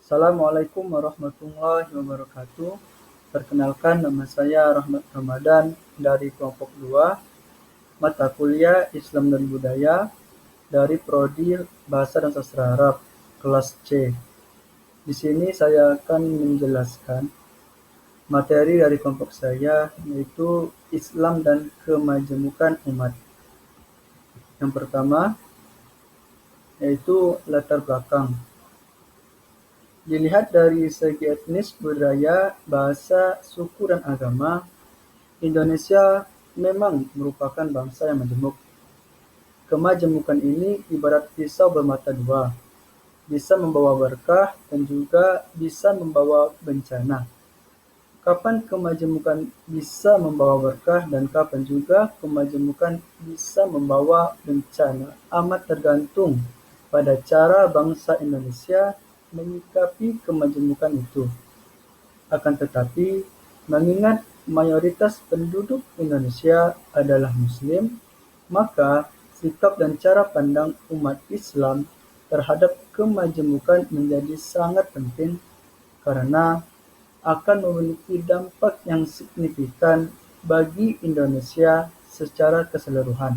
Assalamualaikum warahmatullahi wabarakatuh. Perkenalkan, nama saya Rahmat Ramadan dari kelompok 2, mata kuliah Islam dan Budaya dari Prodi Bahasa dan Sastra Arab, kelas C. Di sini saya akan menjelaskan materi dari kelompok saya, yaitu Islam dan Kemajemukan Umat. Yang pertama, yaitu latar belakang. Dilihat dari segi etnis, budaya, bahasa, suku, dan agama, Indonesia memang merupakan bangsa yang majemuk. Kemajemukan ini ibarat pisau bermata dua, bisa membawa berkah dan juga bisa membawa bencana. Kapan kemajemukan bisa membawa berkah dan kapan juga kemajemukan bisa membawa bencana amat tergantung pada cara bangsa Indonesia menyikapi kemajemukan itu. Akan tetapi, mengingat mayoritas penduduk Indonesia adalah Muslim, maka sikap dan cara pandang umat Islam terhadap kemajemukan menjadi sangat penting karena akan memiliki dampak yang signifikan bagi Indonesia secara keseluruhan.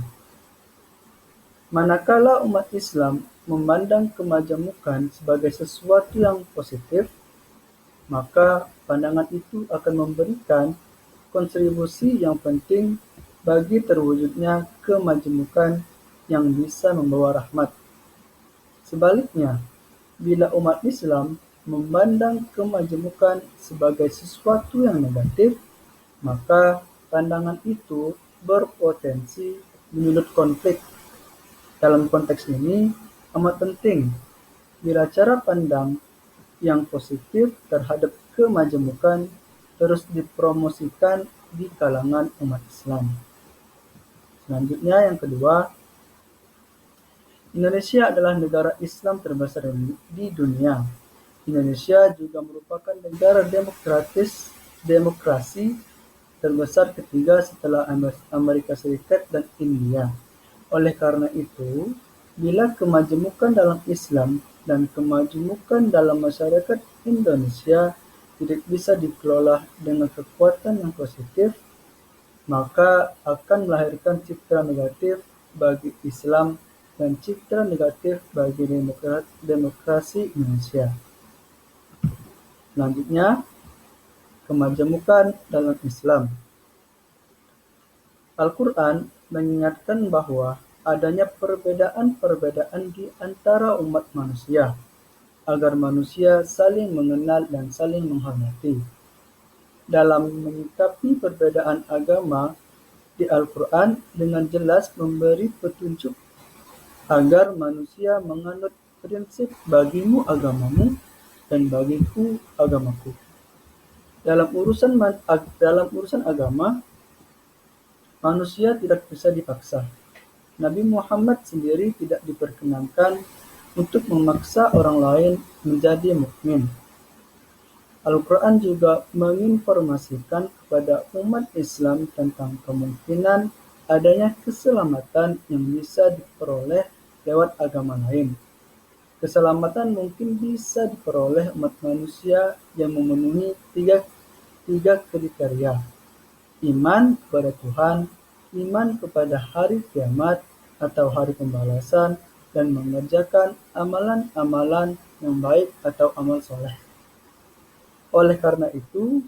Manakala umat Islam memandang kemajemukan sebagai sesuatu yang positif, maka pandangan itu akan memberikan kontribusi yang penting bagi terwujudnya kemajemukan yang bisa membawa rahmat. Sebaliknya, bila umat Islam memandang kemajemukan sebagai sesuatu yang negatif, maka pandangan itu berpotensi menyulut konflik. Dalam konteks ini, amat penting bila cara pandang yang positif terhadap kemajemukan terus dipromosikan di kalangan umat Islam. Selanjutnya, yang kedua, Indonesia adalah negara Islam terbesar di dunia. Indonesia juga merupakan negara demokrasi terbesar ketiga setelah Amerika Serikat dan India. Oleh karena itu, bila kemajemukan dalam Islam dan kemajemukan dalam masyarakat Indonesia tidak bisa dikelola dengan kekuatan yang positif, maka akan melahirkan citra negatif bagi Islam dan citra negatif bagi demokrasi Indonesia. Selanjutnya, kemajemukan dalam Islam. Al-Quran mengingatkan bahwa adanya perbedaan-perbedaan di antara umat manusia, agar manusia saling mengenal dan saling menghormati. Dalam menyikapi perbedaan agama, di Al-Quran dengan jelas memberi petunjuk agar manusia menganut prinsip bagimu agamamu dan bagiku agamaku. Dalam urusan agama, manusia tidak bisa dipaksa. Nabi Muhammad sendiri tidak diperkenankan untuk memaksa orang lain menjadi mukmin. Al-Quran juga menginformasikan kepada umat Islam tentang kemungkinan adanya keselamatan yang bisa diperoleh lewat agama lain. Keselamatan mungkin bisa diperoleh umat manusia yang memenuhi tiga kriteria: iman kepada Tuhan, iman kepada hari kiamat atau hari pembalasan, dan mengerjakan amalan-amalan yang baik atau amal soleh. Oleh karena itu,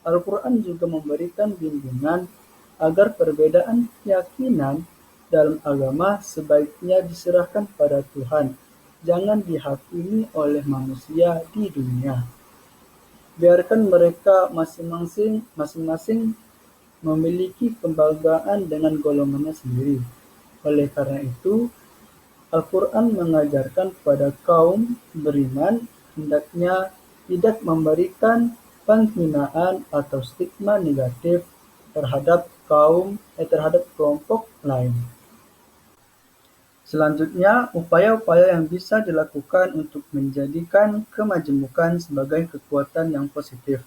Al-Quran juga memberikan bimbingan agar perbedaan keyakinan dalam agama sebaiknya diserahkan pada Tuhan, jangan dihakimi oleh manusia di dunia. Biarkan mereka masing-masing memiliki kebanggaan dengan golongannya sendiri. Oleh karena itu, Al-Quran mengajarkan kepada kaum beriman hendaknya tidak memberikan penghinaan atau stigma negatif terhadap kelompok lain. Selanjutnya, upaya-upaya yang bisa dilakukan untuk menjadikan kemajemukan sebagai kekuatan yang positif.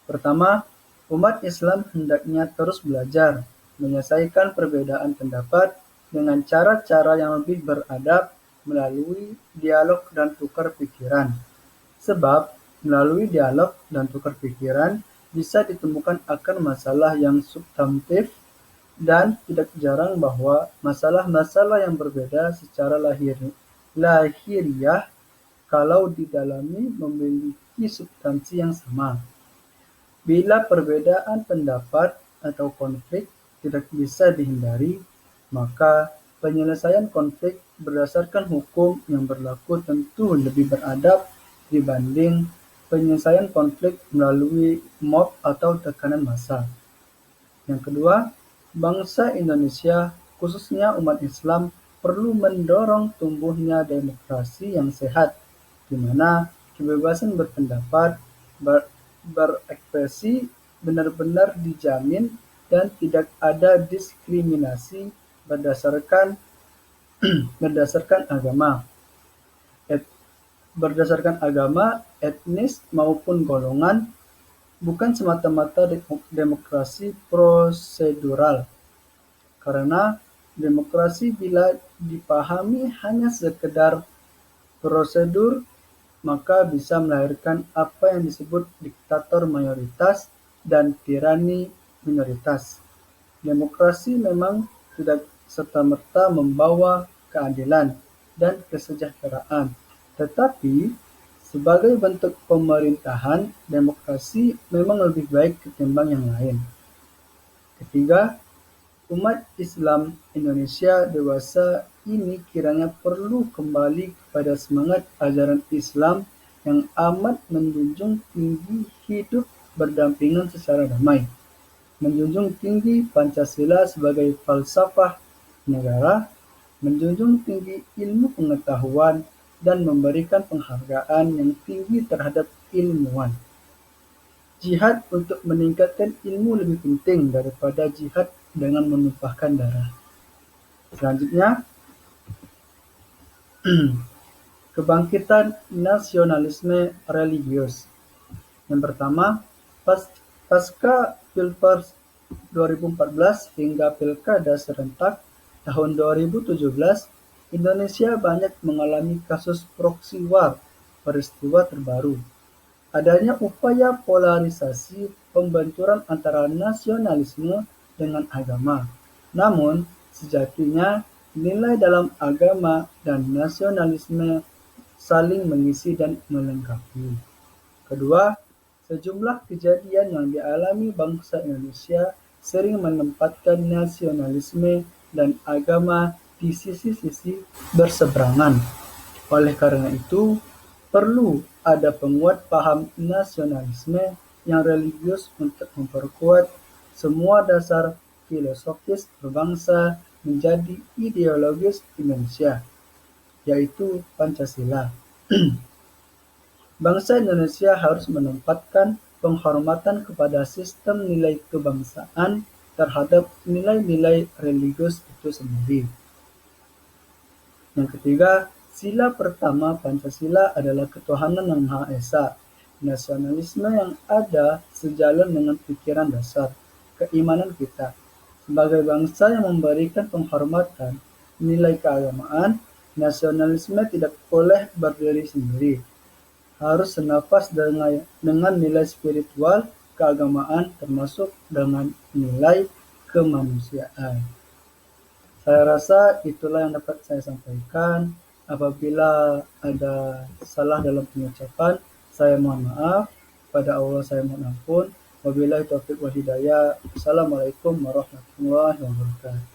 Pertama, umat Islam hendaknya terus belajar menyelesaikan perbedaan pendapat dengan cara-cara yang lebih beradab melalui dialog dan tukar pikiran. Sebab melalui dialog dan tukar pikiran bisa ditemukan akar masalah yang substantif dan tidak jarang bahwa masalah-masalah yang berbeda secara lahiriah kalau didalami memiliki substansi yang sama. Bila perbedaan pendapat atau konflik tidak bisa dihindari, maka penyelesaian konflik berdasarkan hukum yang berlaku tentu lebih beradab dibanding penyelesaian konflik melalui mob atau tekanan massa. Yang kedua, bangsa Indonesia, khususnya umat Islam, perlu mendorong tumbuhnya demokrasi yang sehat, di mana kebebasan berpendapat, berekspresi benar-benar dijamin dan tidak ada diskriminasi berdasarkan agama, etnis maupun golongan, bukan semata-mata demokrasi prosedural. Karena demokrasi bila dipahami hanya sekedar prosedur, maka bisa melahirkan apa yang disebut diktator mayoritas dan tirani minoritas. Demokrasi memang tidak serta-merta membawa keadilan dan kesejahteraan, tetapi sebagai bentuk pemerintahan, demokrasi memang lebih baik ketimbang yang lain. Ketiga, umat Islam Indonesia dewasa ini kiranya perlu kembali kepada semangat ajaran Islam yang amat menjunjung tinggi hidup berdampingan secara damai, menjunjung tinggi Pancasila sebagai falsafah negara, menjunjung tinggi ilmu pengetahuan, dan memberikan penghargaan yang tinggi terhadap ilmuwan. Jihad untuk meningkatkan ilmu lebih penting daripada jihad dengan menumpahkan darah. Selanjutnya, kebangkitan nasionalisme religius. Yang pertama, pasca Pilpres 2014 hingga Pilkada serentak tahun 2017, Indonesia banyak mengalami kasus proxy war, peristiwa terbaru. Adanya upaya polarisasi pembenturan antara nasionalisme dengan agama. Namun, sejatinya nilai dalam agama dan nasionalisme saling mengisi dan melengkapi. Kedua, sejumlah kejadian yang dialami bangsa Indonesia sering menempatkan nasionalisme dan agama di sisi-sisi berseberangan. Oleh karena itu, perlu ada penguat paham nasionalisme yang religius untuk memperkuat semua dasar filosofis berbangsa menjadi ideologis Indonesia, yaitu Pancasila. Bangsa Indonesia harus menempatkan penghormatan kepada sistem nilai kebangsaan terhadap nilai-nilai religius itu sendiri. Yang ketiga, sila pertama Pancasila adalah ketuhanan yang Maha Esa. Nasionalisme yang ada sejalan dengan pikiran dasar, keimanan kita. Sebagai bangsa yang memberikan penghormatan nilai keagamaan, nasionalisme tidak boleh berdiri sendiri. Harus senafas dengan nilai spiritual keagamaan termasuk dengan nilai kemanusiaan. Saya rasa itulah yang dapat saya sampaikan. Apabila ada salah dalam pengucapan, saya mohon maaf. Pada Allah saya mohon ampun. Wabillahi taufiq wal hidayah. Assalamualaikum warahmatullahi wabarakatuh.